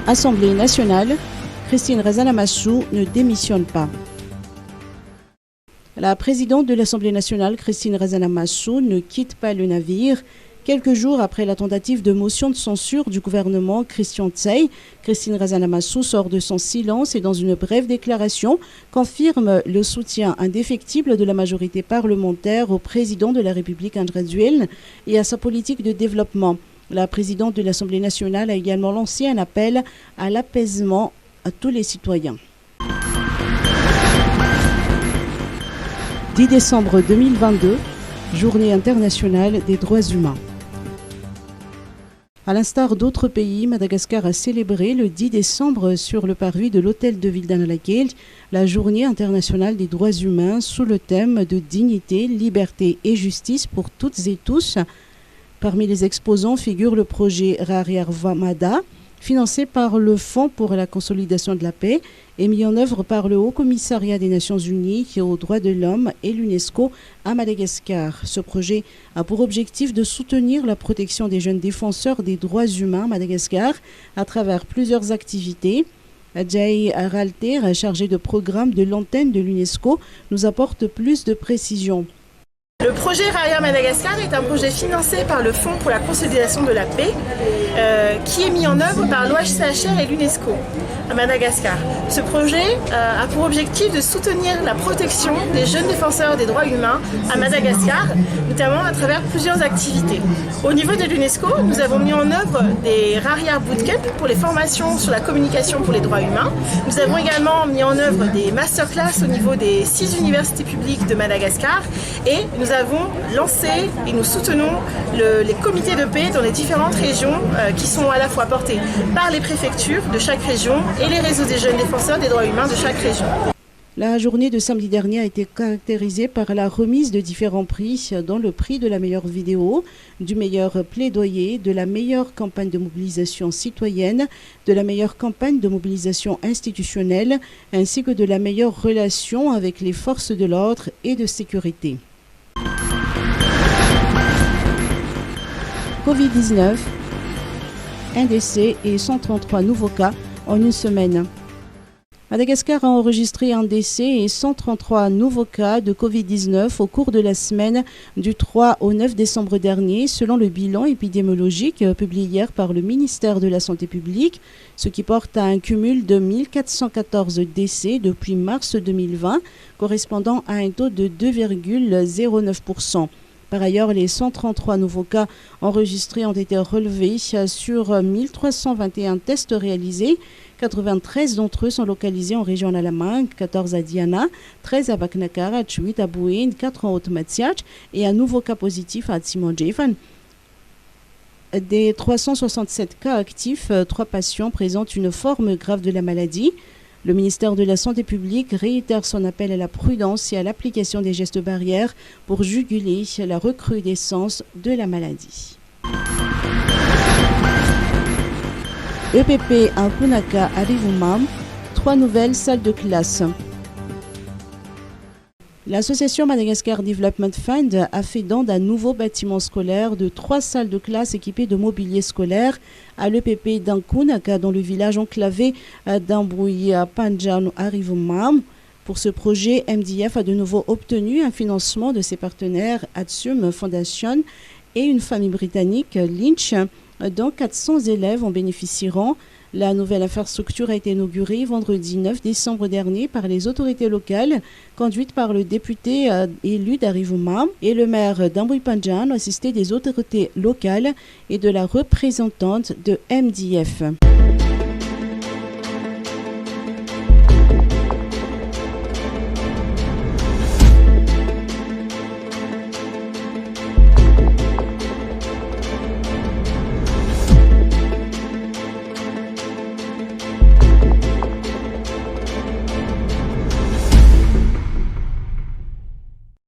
Assemblée nationale, Christine Razanamassou ne démissionne pas. La présidente de l'Assemblée nationale, Christine Razanamassou, ne quitte pas le navire. Quelques jours après la tentative de motion de censure du gouvernement Christian Tsay, Christine Razanamassou sort de son silence et dans une brève déclaration confirme le soutien indéfectible de la majorité parlementaire au président de la République André Duel et à sa politique de développement. La présidente de l'Assemblée nationale a également lancé un appel à l'apaisement à tous les citoyens. 10 décembre 2022, Journée internationale des droits humains. À l'instar d'autres pays, Madagascar a célébré le 10 décembre sur le parvis de l'hôtel de ville d'Analakel la Journée internationale des droits humains sous le thème de dignité, liberté et justice pour toutes et tous. Parmi les exposants figure le projet Rariarvamada, financé par le Fonds pour la consolidation de la paix et mis en œuvre par le Haut Commissariat des Nations Unies aux droits de l'homme et l'UNESCO à Madagascar. Ce projet a pour objectif de soutenir la protection des jeunes défenseurs des droits humains à Madagascar à travers plusieurs activités. Jay Ralter, chargé de programme de l'antenne de l'UNESCO, nous apporte plus de précisions. Le projet Rariar Madagascar est un projet financé par le Fonds pour la consolidation de la paix qui est mis en œuvre par l'OHCHR et l'UNESCO à Madagascar. Ce projet a pour objectif de soutenir la protection des jeunes défenseurs des droits humains à Madagascar, notamment à travers plusieurs activités. Au niveau de l'UNESCO, nous avons mis en œuvre des Rariar Bootcamp pour les formations sur la communication pour les droits humains. Nous avons également mis en œuvre des masterclass au niveau des 6 universités publiques de Madagascar et nous avons lancé et nous soutenons les comités de paix dans les différentes régions qui sont à la fois portés par les préfectures de chaque région et les réseaux des jeunes défenseurs des droits humains de chaque région. La journée de samedi dernier a été caractérisée par la remise de différents prix, dont le prix de la meilleure vidéo, du meilleur plaidoyer, de la meilleure campagne de mobilisation citoyenne, de la meilleure campagne de mobilisation institutionnelle, ainsi que de la meilleure relation avec les forces de l'ordre et de sécurité. Covid-19, un décès et 133 nouveaux cas en une semaine. Madagascar a enregistré un décès et 133 nouveaux cas de Covid-19 au cours de la semaine du 3 au 9 décembre dernier, selon le bilan épidémiologique publié hier par le ministère de la Santé publique, ce qui porte à un cumul de 1414 décès depuis mars 2020, correspondant à un taux de 2,09%. Par ailleurs, les 133 nouveaux cas enregistrés ont été relevés sur 1321 tests réalisés. 93 d'entre eux sont localisés en région Nalamangue, 14 à Diana, 13 à Baknakara, 8 à Bouin, 4 en Haute-Matiach et un nouveau cas positif à Tsimon-Djefan. Des 367 cas actifs, 3 patients présentent une forme grave de la maladie. Le ministère de la Santé publique réitère son appel à la prudence et à l'application des gestes barrières pour juguler la recrudescence de la maladie. EPP à Punaka Arivumam, 3 nouvelles salles de classe. L'association Madagascar Development Fund a fait don d'un nouveau bâtiment scolaire de 3 salles de classe équipées de mobilier scolaire à l'EPP d'Ankunaka dans le village enclavé d'Ambouya Panjan Arivumam. Pour ce projet, MDF a de nouveau obtenu un financement de ses partenaires Atsum Foundation et une famille britannique, Lynch, dont 400 élèves en bénéficieront. La nouvelle infrastructure a été inaugurée vendredi 9 décembre dernier par les autorités locales, conduites par le député élu d'Arivumam et le maire d'Ambouy Panjan, assisté des autorités locales et de la représentante de MDF.